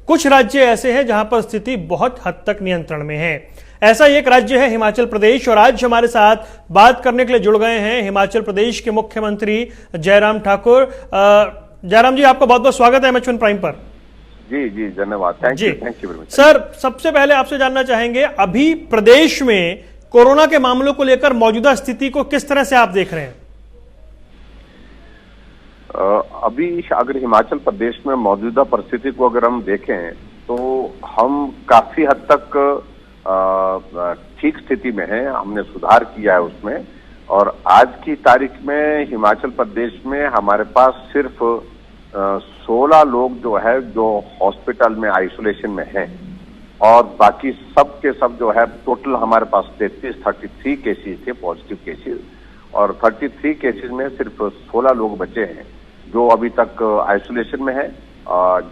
कुछ राज्य ऐसे हैं जहां पर स्थिति बहुत हद तक नियंत्रण में है। ऐसा एक राज्य है हिमाचल प्रदेश, और आज हमारे साथ बात करने के लिए जुड़ गए हैं हिमाचल प्रदेश के मुख्यमंत्री जयराम ठाकुर। जयराम जी, आपका बहुत बहुत स्वागत है एमएच1 प्राइम पर। जी जी, धन्यवाद। Thank you very much. Sir, सबसे पहले आपसे जानना चाहेंगे, अभी प्रदेश में कोरोना के मामलों को लेकर मौजूदा स्थिति को किस तरह से आप देख रहे हैं? अभी अगर हिमाचल प्रदेश में मौजूदा परिस्थिति को अगर हम देखें तो हम काफी हद तक ठीक स्थिति में हैं। हमने सुधार किया है उसमें, और आज की तारीख में हिमाचल प्रदेश में हमारे पास सिर्फ 16 लोग जो है जो हॉस्पिटल में आइसोलेशन में हैं, और बाकी सब के सब जो है टोटल हमारे पास 33 केसेस थे, पॉजिटिव केसेस, और 33 केसेस में सिर्फ 16 लोग बचे हैं जो अभी तक आइसोलेशन में है,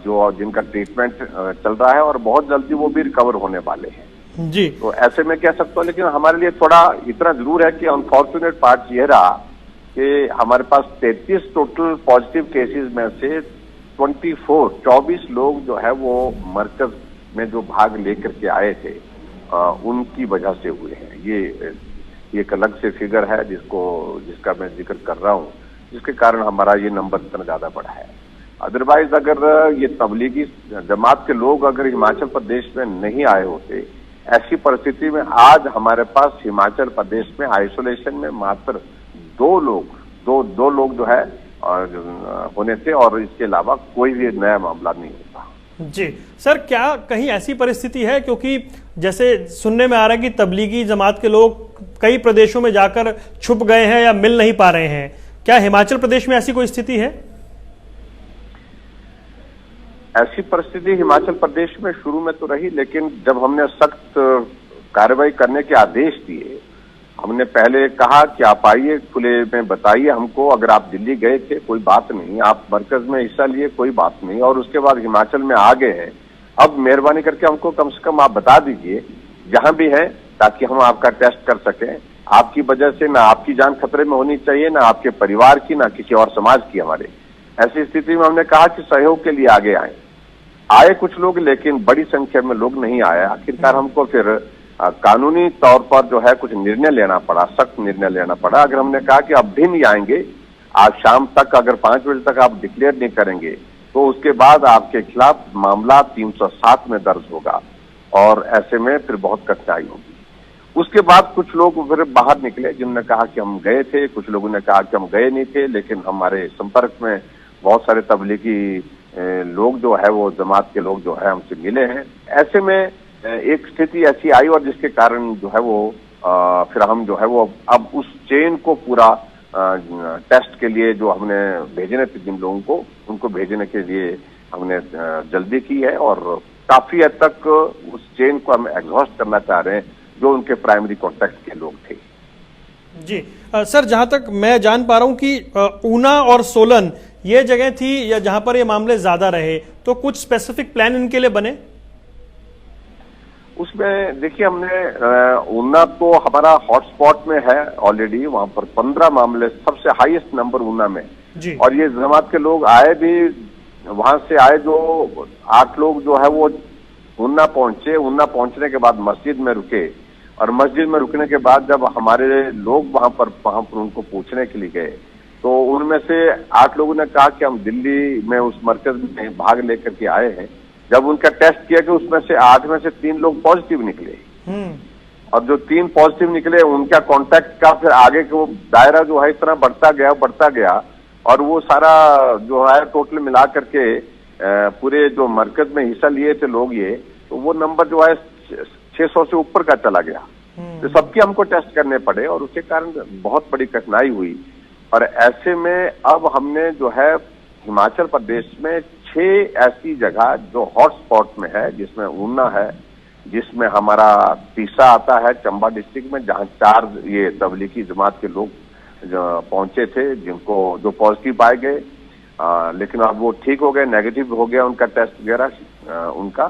जो जिनका ट्रीटमेंट चल रहा है, और बहुत जल्दी वो भी रिकवर होने वाले हैं जी। तो ऐसे में कह सकता हूँ, लेकिन हमारे लिए थोड़ा इतना जरूर है कि अनफॉर्चुनेट पार्ट ये रहा कि हमारे पास 33 टोटल पॉजिटिव केसेस में से 24 लोग जो है वो मरकज में जो भाग लेकर के आए थे उनकी वजह से हुए हैं। ये एक अलग से फिगर है जिसका मैं जिक्र कर रहा हूँ, जिसके कारण हमारा ये नंबर इतना ज्यादा बढ़ा है। अदरवाइज अगर ये तबलीगी जमात के लोग अगर हिमाचल प्रदेश में नहीं आए होते, ऐसी परिस्थिति में आज हमारे पास हिमाचल प्रदेश में आइसोलेशन में मात्र दो लोग जो है होने थे, और इसके अलावा कोई भी नया मामला नहीं होता। जी सर, क्या कहीं ऐसी परिस्थिति है, क्योंकि जैसे सुनने में आ रहा है कि तबलीगी जमात के लोग कई प्रदेशों में जाकर छुप गए हैं या मिल नहीं पा रहे हैं, क्या हिमाचल प्रदेश में ऐसी कोई स्थिति है? ऐसी परिस्थिति हिमाचल प्रदेश में शुरू में तो रही, लेकिन जब हमने सख्त कार्रवाई करने के आदेश दिए, हमने पहले कहा कि आप आइए, खुले में बताइए हमको, अगर आप दिल्ली गए थे कोई बात नहीं, आप मरकज में हिस्सा लिए कोई बात नहीं, और उसके बाद हिमाचल में आ गए हैं, अब मेहरबानी करके हमको कम से कम आप बता दीजिए जहां भी हैं, ताकि हम आपका टेस्ट कर सकें। आपकी वजह से ना आपकी जान खतरे में होनी चाहिए, ना आपके परिवार की, ना किसी और समाज की हमारे। ऐसी स्थिति में हमने कहा कि सहयोग के लिए आगे आए कुछ लोग, लेकिन बड़ी संख्या में लोग नहीं आए। आखिरकार हमको फिर कानूनी तौर पर जो है कुछ निर्णय लेना पड़ा, सख्त निर्णय लेना पड़ा। अगर हमने कहा कि अब भी नहीं आएंगे, आज शाम तक अगर 5 बजे तक आप डिक्लेयर नहीं करेंगे तो उसके बाद आपके खिलाफ मामला 307 में दर्ज होगा, और ऐसे में फिर बहुत कठिनाई होगी। उसके बाद कुछ लोग फिर बाहर निकले जिन्होंने कहा कि हम गए थे, कुछ लोगों ने कहा कि हम गए नहीं थे, लेकिन हमारे संपर्क में बहुत सारे तबलीगी लोग जो है वो जमात के लोग जो है हमसे मिले हैं। ऐसे में एक स्थिति ऐसी आई, और जिसके कारण जो है वो फिर हम जो है वो अब उस चेन को पूरा टेस्ट के लिए जो हमने भेजने थे जिन लोगों को, उनको भेजने के लिए हमने जल्दी की है, और काफी हद तक उस चेन को हम एग्जॉस्ट करना चाह रहे हैं जो उनके प्राइमरी कॉन्टेक्ट के लोग थे। जी सर, जहां तक मैं जान पा रहा हूं कि ऊना और सोलन ये जगह थी या जहां पर ये मामले ज्यादा रहे, तो कुछ स्पेसिफिक प्लान इनके लिए बने? उसमें देखिए, हमने ऊना तो हमारा हॉटस्पॉट में है ऑलरेडी, वहां पर 15 मामले, सबसे हाईएस्ट नंबर ऊना में जी। और ये जमात के लोग आए भी वहां से आए, जो 8 लोग जो है वो ऊना पहुंचे। ऊना पहुंचने के बाद मस्जिद में रुके, और मस्जिद में रुकने के बाद जब हमारे लोग वहां पर उनको पूछने के लिए गए, तो उनमें से 8 लोगों ने कहा कि हम दिल्ली में उस मरकज में भाग लेकर के आए हैं। जब उनका टेस्ट किया कि उसमें से 8 में से 3 लोग पॉजिटिव निकले, और जो 3 पॉजिटिव निकले उनका कांटेक्ट का फिर आगे के वो दायरा जो है इतना बढ़ता गया, और वो सारा जो है टोटल मिला करके पूरे जो मरकज में हिस्सा लिए थे लोग, ये तो वो नंबर जो है 600 से ऊपर का चला गया। तो सबके हमको टेस्ट करने पड़े, और उसके कारण बहुत बड़ी कठिनाई हुई। और ऐसे में अब हमने जो है हिमाचल प्रदेश में 6 ऐसी जगह जो हॉटस्पॉट में है, जिसमें ऊना है, जिसमें हमारा तीसा आता है चंबा डिस्ट्रिक्ट में, जहां 4 ये तबलीगी जमात के लोग पहुंचे थे, जिनको जो पॉजिटिव पाए गए, लेकिन अब वो ठीक हो गए, नेगेटिव हो गया उनका टेस्ट वगैरह उनका।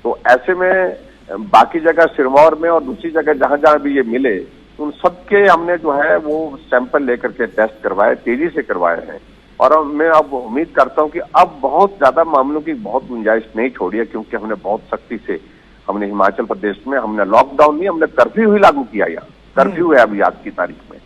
तो ऐसे में बाकी जगह सिरमौर में और दूसरी जगह जहां जहां भी ये मिले, उन सबके हमने जो है वो सैंपल लेकर के टेस्ट करवाए, तेजी से करवाए हैं, और मैं अब उम्मीद करता हूं कि अब बहुत ज्यादा मामलों की बहुत गुंजाइश नहीं छोड़ी है, क्योंकि हमने बहुत सख्ती से हमने हिमाचल प्रदेश में हमने लॉकडाउन नहीं, हमने कर्फ्यू ही लागू किया। यहाँ कर्फ्यू है अभी आज की तारीख में।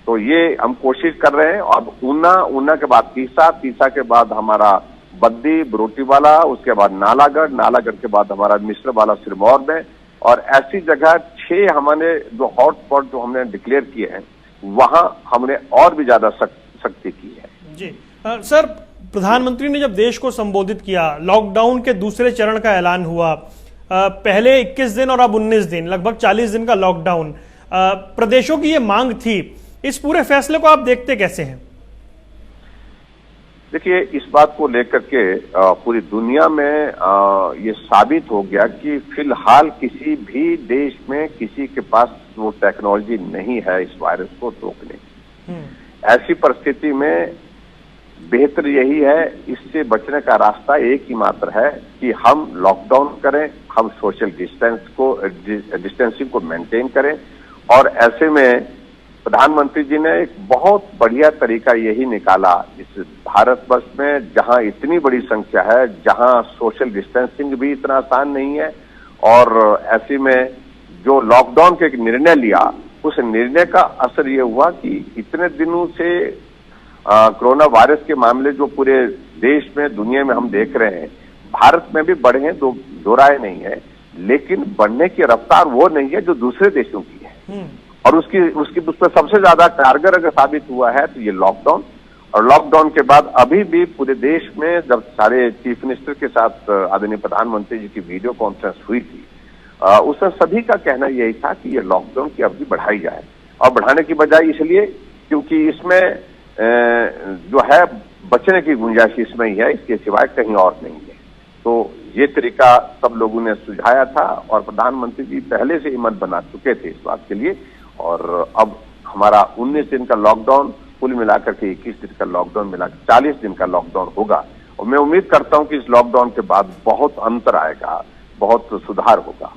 तो ये हम कोशिश कर रहे हैं। अब ऊना के बाद तीसा के बाद हमारा बद्दी बरोटीवाला, उसके बाद नालागढ़ के बाद हमारा मिश्रवाला सिरमौर में, और ऐसी जगह 6 हमने जो हॉटस्पॉट जो हमने डिक्लेयर किए हैं वहां हमने और भी ज्यादा सख्ती की है। जी सर, प्रधानमंत्री ने जब देश को संबोधित किया, लॉकडाउन के दूसरे चरण का ऐलान हुआ, पहले 21 दिन और अब 19 दिन, लगभग 40 दिन का लॉकडाउन, प्रदेशों की ये मांग थी। इस पूरे फैसले को आप देखते कैसे हैं? देखिए, इस बात को लेकर के पूरी दुनिया में ये साबित हो गया कि फिलहाल किसी भी देश में किसी के पास वो टेक्नोलॉजी नहीं है इस वायरस को रोकने की। ऐसी परिस्थिति में बेहतर यही है, इससे बचने का रास्ता एक ही मात्र है कि हम लॉकडाउन करें, हम सोशल डिस्टेंसिंग को मेंटेन करें। और ऐसे में प्रधानमंत्री जी ने एक बहुत बढ़िया तरीका यही निकाला इस भारतवर्ष में, जहां इतनी बड़ी संख्या है, जहां सोशल डिस्टेंसिंग भी इतना आसान नहीं है, और ऐसे में जो लॉकडाउन का एक निर्णय लिया, उस निर्णय का असर ये हुआ कि इतने दिनों से कोरोना वायरस के मामले जो पूरे देश में दुनिया में हम देख रहे हैं, भारत में भी बढ़े हैं, दो राय नहीं है, लेकिन बढ़ने की रफ्तार वो नहीं है जो दूसरे देशों की है। और उसकी उस पर सबसे ज्यादा कारगर अगर साबित हुआ है तो ये लॉकडाउन। और लॉकडाउन के बाद अभी भी पूरे देश में जब सारे चीफ मिनिस्टर के साथ आदरणीय प्रधानमंत्री जी की वीडियो कॉन्फ्रेंस हुई थी, उसमें सभी का कहना यही था कि ये लॉकडाउन की अवधि बढ़ाई जाए, और बढ़ाने की बजाय इसलिए क्योंकि इसमें जो है बचने की गुंजाइश इसमें ही है, इसके सिवाय कहीं और नहीं है। तो ये तरीका सब लोगों ने सुझाया था, और प्रधानमंत्री जी पहले से ही मन बना चुके थे इस बात के लिए। और अब हमारा 19 दिन का लॉकडाउन कुल मिलाकर के 21 दिन का लॉकडाउन मिलाकर 40 दिन का लॉकडाउन होगा, और मैं उम्मीद करता हूं कि इस लॉकडाउन के बाद बहुत अंतर आएगा, बहुत सुधार होगा।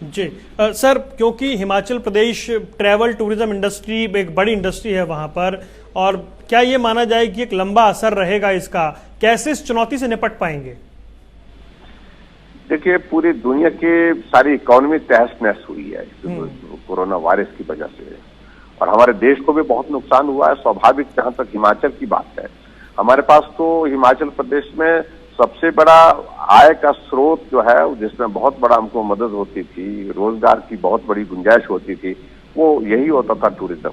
जी सर, क्योंकि Himachal Pradesh travel tourism industry एक बड़ी इंडस्ट्री है वहां पर, और क्या ये माना जाए कि एक लंबा असर रहेगा इसका, कैसे इस चुनौती से निपट पाएंगे? देखिए, पूरी दुनिया की सारी इकोनॉमी तहस नहस हुई है कोरोना वायरस की वजह से, और हमारे देश को भी बहुत नुकसान हुआ है। स्वाभाविक, जहां तक हिमाचल की बात है, हमारे पास तो हिमाचल प्रदेश में सबसे बड़ा आय का स्रोत जो है, जिसमें बहुत बड़ा हमको मदद होती थी, रोजगार की बहुत बड़ी गुंजाइश होती थी, वो यही होता था टूरिज्म।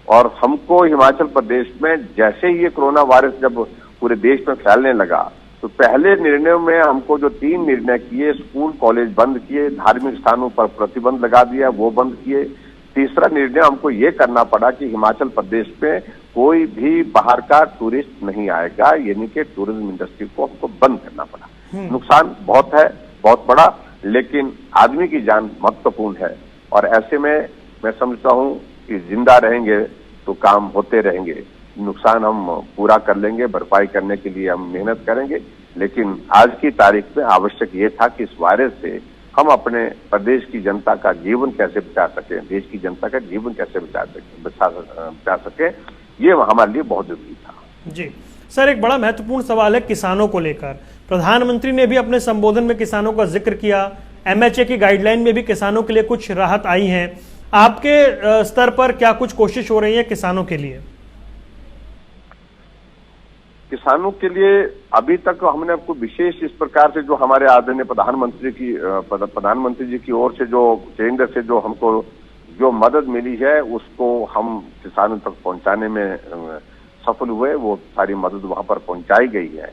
और हमको हिमाचल प्रदेश में जैसे ही ये कोरोना वायरस जब पूरे देश में फैलने लगा, तो पहले निर्णयों में हमको जो 3 निर्णय किए, स्कूल कॉलेज बंद किए, धार्मिक स्थानों पर प्रतिबंध लगा दिया, वो बंद किए। तीसरा निर्णय हमको ये करना पड़ा कि हिमाचल प्रदेश में कोई भी बाहर का टूरिस्ट नहीं आएगा, यानी कि टूरिज्म इंडस्ट्री को हमको बंद करना पड़ा। नुकसान बहुत है, बहुत बड़ा, लेकिन आदमी की जान महत्वपूर्ण है, और ऐसे में मैं समझता हूं कि जिंदा रहेंगे तो काम होते रहेंगे। नुकसान हम पूरा कर लेंगे, भरपाई करने के लिए हम मेहनत करेंगे, लेकिन आज की तारीख में आवश्यक ये था कि इस वायरस से हम अपने प्रदेश की जनता का जीवन कैसे बचा सकें, देश की जनता का जीवन कैसे बचा सकें, ये हमारे लिए बहुत जरूरी था। जी सर, एक बड़ा महत्वपूर्ण सवाल है किसानों को लेकर। प्रधानमंत्री ने भी अपने संबोधन में किसानों का जिक्र किया, MHA की गाइडलाइन में भी किसानों के लिए कुछ राहत आई है। आपके स्तर पर क्या कुछ कोशिश हो रही है किसानों के लिए? किसानों के लिए अभी तक हमने आपको विशेष इस प्रकार से जो हमारे आदरणीय प्रधानमंत्री जी की ओर से जो केंद्र से जो हमको जो मदद मिली है, उसको हम किसानों तक पहुंचाने में सफल हुए। वो सारी मदद वहां पर पहुंचाई गई है।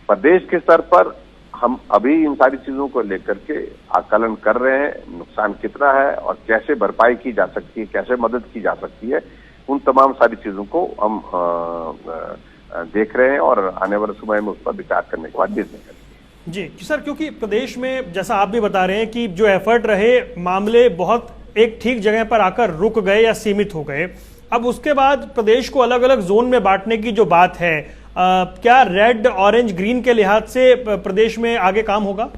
प्रदेश के स्तर पर हम अभी इन सारी चीजों को लेकर के आकलन कर रहे हैं, नुकसान कितना है और कैसे भरपाई की जा सकती है, कैसे मदद की जा सकती है, उन तमाम सारी चीजों को हम देख रहे हैं, और आने वाले समय में उस पर विचार करने के बाद निर्णय करेंगे। जी सर, क्योंकि प्रदेश में जैसा आप भी बता रहे हैं कि जो एफर्ट रहे, मामले बहुत एक ठीक जगह पर आकर रुक गए या सीमित हो गए। अब उसके बाद प्रदेश को अलग अलग जोन में बांटने की जो बात है, क्या रेड, ऑरेंज, ग्रीन के लिहाज से प्रदेश में आगे काम होगा?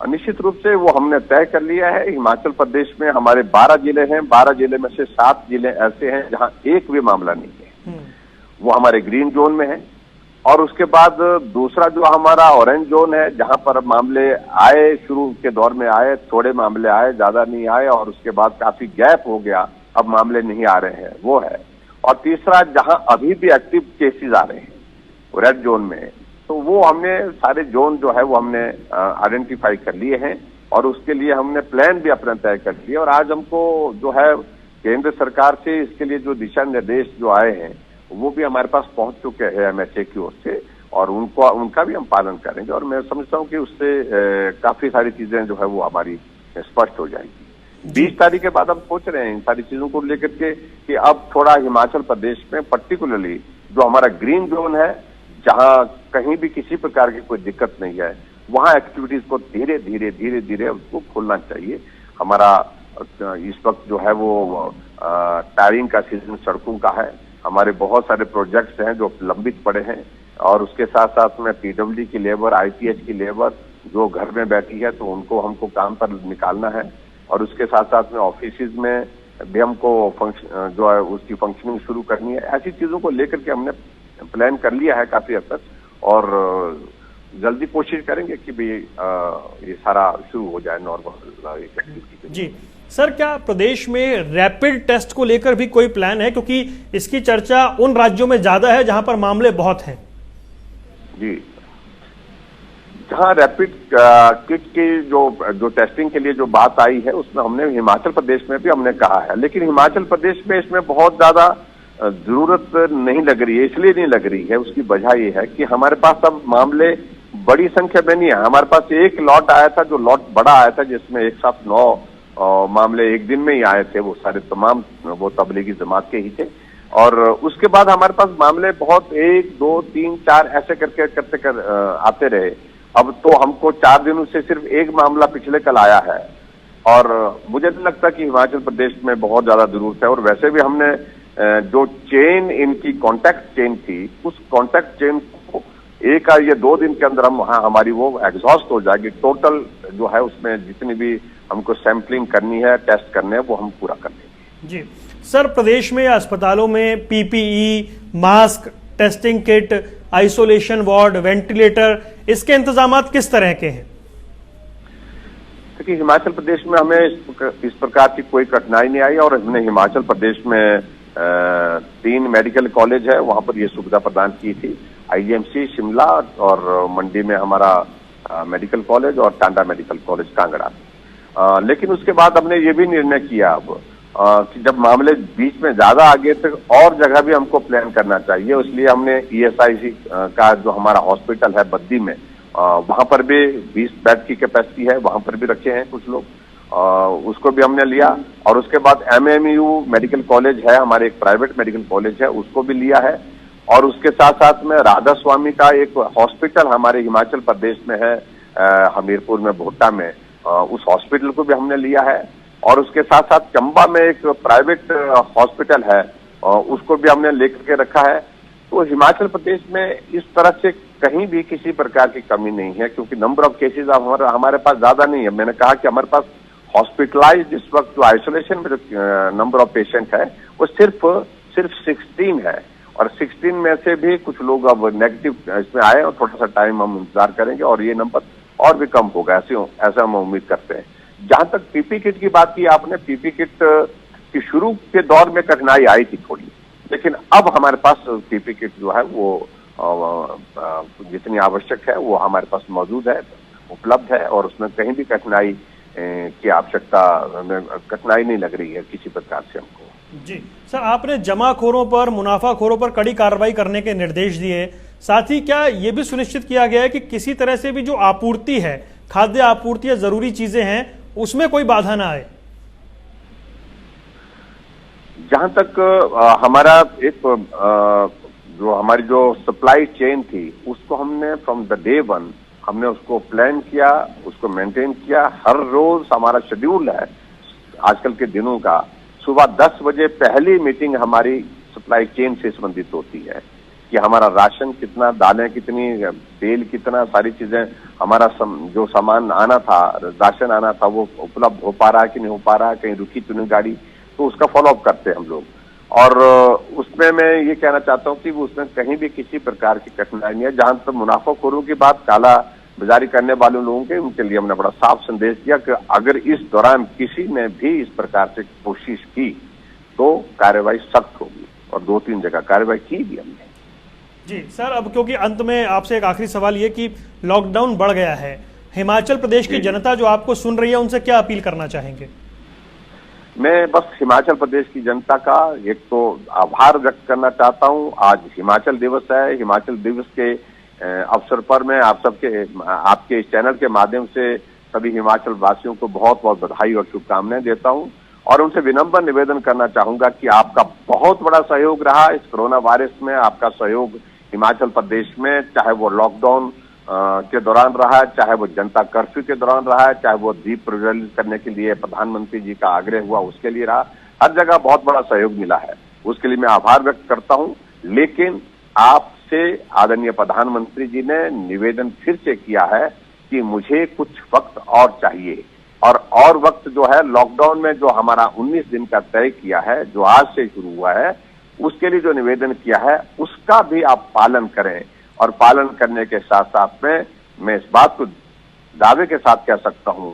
निश्चित रूप से वो हमने तय कर लिया है। हिमाचल प्रदेश में हमारे 12 जिले हैं, 12 जिले में से 7 जिले ऐसे हैं जहां एक भी मामला नहीं है। वो हमारे ग्रीन जोन में है। और उसके बाद दूसरा जो हमारा ऑरेंज जोन है, जहां पर मामले आए, शुरू के दौर में आए, थोड़े मामले आए, ज्यादा नहीं आए, और उसके बाद काफी गैप हो गया, अब मामले नहीं आ रहे हैं, वो है। और तीसरा जहां अभी भी एक्टिव केसेस आ रहे हैं रेड जोन में, तो वो हमने सारे जोन जो है वो हमने आइडेंटिफाई कर लिए हैं, और उसके लिए हमने प्लान भी अपना तय कर लिया। और आज हमको जो है केंद्र सरकार से इसके लिए जो दिशा निर्देश जो आए हैं वो भी हमारे पास पहुंच चुके हैं MHA की ओर से, और उनका भी हम पालन करेंगे। और मैं समझता हूं कि उससे काफी सारी चीजें जो है वो हमारी स्पष्ट हो जाएंगी। 20 तारीख के बाद हम सोच रहे हैं इन सारी चीजों को लेकर के कि अब थोड़ा हिमाचल प्रदेश में पर्टिकुलरली जो हमारा ग्रीन जोन है, जहां कहीं भी किसी प्रकार की कोई दिक्कत नहीं है, वहां एक्टिविटीज को धीरे धीरे उसको खोलना चाहिए। हमारा इस वक्त जो है वो टायरिंग का सीजन सड़कों का है, हमारे बहुत सारे प्रोजेक्ट्स हैं जो लंबित पड़े हैं, और उसके साथ साथ में PWD की लेबर, IPH की लेबर जो घर में बैठी है, तो उनको हमको काम पर निकालना है। और उसके साथ साथ में ऑफिस में भी हमको जो है उसकी फंक्शनिंग शुरू करनी है। ऐसी चीजों को लेकर के हमने प्लान कर लिया है काफी हद तक, और जल्दी कोशिश करेंगे कि भी ये सारा शुरू हो जाए नॉर्मल एक्टिविटी। जी सर, क्या प्रदेश में रैपिड टेस्ट को लेकर भी कोई प्लान है, क्योंकि इसकी चर्चा उन राज्यों में ज्यादा है जहां पर मामले बहुत हैं? जी, जहां रैपिड किट की जो टेस्टिंग के लिए जो बात आई है, उसमें हमने हिमाचल प्रदेश में भी हमने कहा है, लेकिन हिमाचल प्रदेश में इसमें बहुत ज्यादा जरूरत नहीं लग रही है। इसलिए नहीं लग रही है, उसकी वजह ये है कि हमारे पास अब मामले बड़ी संख्या में नहीं है। हमारे पास एक लॉट आया था, जो लॉट बड़ा आया था, जिसमें एक साथ 9 मामले एक दिन में ही आए थे। वो सारे तमाम वो तबलीगी जमात के ही थे। और उसके बाद हमारे पास मामले बहुत 1, 2, 3, 4 ऐसे करते आते रहे। अब तो हमको 4 दिनों से सिर्फ एक मामला पिछले कल आया है, और मुझे नहीं लगता कि हिमाचल प्रदेश में बहुत ज्यादा जरूरत है। और वैसे भी हमने जो चेन, इनकी कॉन्टैक्ट चेन थी, उस कॉन्टैक्ट चेन को 1 या 2 दिन के अंदर हमारी वो एग्जॉस्ट हो जाएगी। टोटल जो है उसमें जितनी भी हमको सैंपलिंग करनी है, टेस्ट करने हैं, वो हम पूरा कर लेंगे। जी सर, प्रदेश में अस्पतालों में PPE, mask, testing kit, isolation ward, ventilator, इसके इंतजाम किस तरह के हैं? क्योंकि हिमाचल प्रदेश में हमें इस प्रकार की कोई कठिनाई नहीं आई, और हमने हिमाचल प्रदेश में 3 मेडिकल कॉलेज है, वहां पर ये सुविधा प्रदान की थी। IGMC शिमला, और मंडी में हमारा मेडिकल कॉलेज, और टांडा मेडिकल कॉलेज कांगड़ा। लेकिन उसके बाद हमने ये भी निर्णय किया अब कि जब मामले बीच में ज्यादा आगे तक और जगह भी हमको प्लान करना चाहिए। इसलिए हमने ESIC का जो हमारा हॉस्पिटल है बद्दी में, वहां पर भी 20 बेड की कैपेसिटी है, वहां पर भी रखे हैं कुछ लोग, उसको भी हमने लिया। और उसके बाद MMU मेडिकल कॉलेज है, हमारे एक प्राइवेट मेडिकल कॉलेज है, उसको भी लिया है। और उसके साथ साथ में राधा स्वामी का एक हॉस्पिटल हमारे हिमाचल प्रदेश में है, हमीरपुर में, भोटा में, उस हॉस्पिटल को भी हमने लिया है। और उसके साथ साथ चंबा में एक प्राइवेट हॉस्पिटल है, उसको भी हमने लेकर के रखा है। तो हिमाचल प्रदेश में इस तरह से कहीं भी किसी प्रकार की कमी नहीं है, क्योंकि नंबर ऑफ केसेस हमारे पास ज्यादा नहीं है। मैंने कहा कि हमारे पास हॉस्पिटलाइज्ड इस वक्त जो आइसोलेशन में जो नंबर ऑफ पेशेंट है वो सिर्फ 16 है, और 16 में से भी कुछ लोग अब नेगेटिव इसमें आए, और थोड़ा सा टाइम हम इंतजार करेंगे और ये नंबर और भी कम होगा, ऐसा हम उम्मीद करते हैं। जहां तक PPE किट की बात की आपने, PPE किट की शुरू के दौर में कठिनाई आई थी थोड़ी, लेकिन अब हमारे पास PPE किट जो है वो जितनी आवश्यक है वो हमारे पास मौजूद है, उपलब्ध है, और उसमें कहीं भी कठिनाई की कठिनाई नहीं लग रही है किसी प्रकार से हमको। जी सर, आपने जमाखोरों पर, मुनाफाखोरों पर कड़ी कार्रवाई करने के निर्देश दिए, साथ ही क्या ये भी सुनिश्चित किया गया है कि किसी तरह से भी जो आपूर्ति है, खाद्य आपूर्ति या जरूरी चीजें हैं, उसमें कोई बाधा ना आए? जहां तक हमारा एक जो हमारी जो सप्लाई चेन थी, उसको हमने फ्रॉम द डे 1 हमने उसको प्लान किया, उसको मेंटेन किया। हर रोज हमारा शेड्यूल है आजकल के दिनों का, सुबह 10 बजे पहली मीटिंग हमारी सप्लाई चेन से संबंधित होती है कि हमारा राशन कितना, दालें कितनी, तेल कितना, सारी चीजें, हमारा जो सामान आना था, राशन आना था, वो उपलब्ध हो पा रहा है कि नहीं हो पा रहा है, कहीं रुकी तो नहीं गाड़ी, तो उसका फॉलोअप करते हैं हम लोग। और उसमें मैं ये कहना चाहता हूं कि उसमें कहीं भी किसी प्रकार की कठिनाई नहीं है। जहां तक मुनाफाखोरों की बात, काला बाजारी करने वाले लोगों के, उनके लिए हमने बड़ा साफ संदेश दिया कि अगर इस दौरान किसी ने भी इस प्रकार से कोशिश की तो कार्रवाई सख्त होगी, और 2-3 जगह कार्रवाई की भी हमने। जी सर, अब क्योंकि अंत में आपसे एक आखिरी सवाल ये कि लॉकडाउन बढ़ गया है, हिमाचल प्रदेश की जनता जो आपको सुन रही है उनसे क्या अपील करना चाहेंगे? मैं बस हिमाचल प्रदेश की जनता का एक तो आभार व्यक्त करना चाहता हूं। आज हिमाचल दिवस है। हिमाचल दिवस के अवसर पर मैं आपके इस चैनल के माध्यम से सभी हिमाचल वासियों को बहुत बहुत बधाई और शुभकामनाएं देता हूं, और उनसे विनम्र निवेदन करना चाहूंगा कि आपका बहुत बड़ा सहयोग रहा इस कोरोना वायरस में। आपका सहयोग हिमाचल प्रदेश में, चाहे वो लॉकडाउन के दौरान रहा है, चाहे वो जनता कर्फ्यू के दौरान रहा है, चाहे वो दीप प्रज्वलित करने के लिए प्रधानमंत्री जी का आग्रह हुआ उसके लिए रहा, हर जगह बहुत बड़ा सहयोग मिला है। उसके लिए मैं आभार व्यक्त करता हूं। लेकिन आपसे आदरणीय प्रधानमंत्री जी ने निवेदन फिर से किया है कि मुझे कुछ वक्त और चाहिए, और वक्त जो है लॉकडाउन में जो हमारा 19 दिन का तय किया है, जो आज से शुरू हुआ है, उसके लिए जो निवेदन किया है उसका भी आप पालन करें। और पालन करने के साथ साथ में मैं इस बात को दावे के साथ कह सकता हूं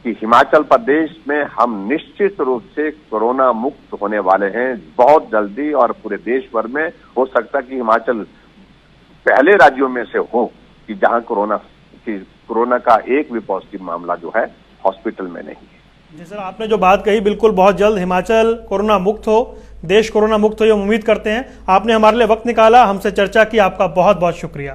कि हिमाचल प्रदेश में हम निश्चित रूप से कोरोना मुक्त होने वाले हैं बहुत जल्दी, और पूरे देश भर में हो सकता है कि हिमाचल पहले राज्यों में से हो कि जहां कोरोना का एक भी पॉजिटिव मामला जो है हॉस्पिटल में नहीं है। जी सर, आपने जो बात कही बिल्कुल बहुत जल्द हिमाचल कोरोना मुक्त हो, देश कोरोना मुक्त हो, ये उम्मीद करते हैं। आपने हमारे लिए वक्त निकाला, हमसे चर्चा की, आपका बहुत बहुत शुक्रिया।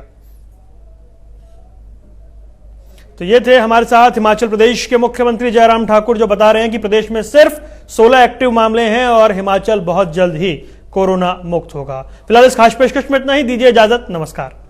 तो ये थे हमारे साथ हिमाचल प्रदेश के मुख्यमंत्री जयराम ठाकुर, जो बता रहे हैं कि प्रदेश में सिर्फ 16 एक्टिव मामले हैं और हिमाचल बहुत जल्द ही कोरोना मुक्त होगा। फिलहाल इस खास पेशकश में इतना ही। दीजिए इजाजत, नमस्कार।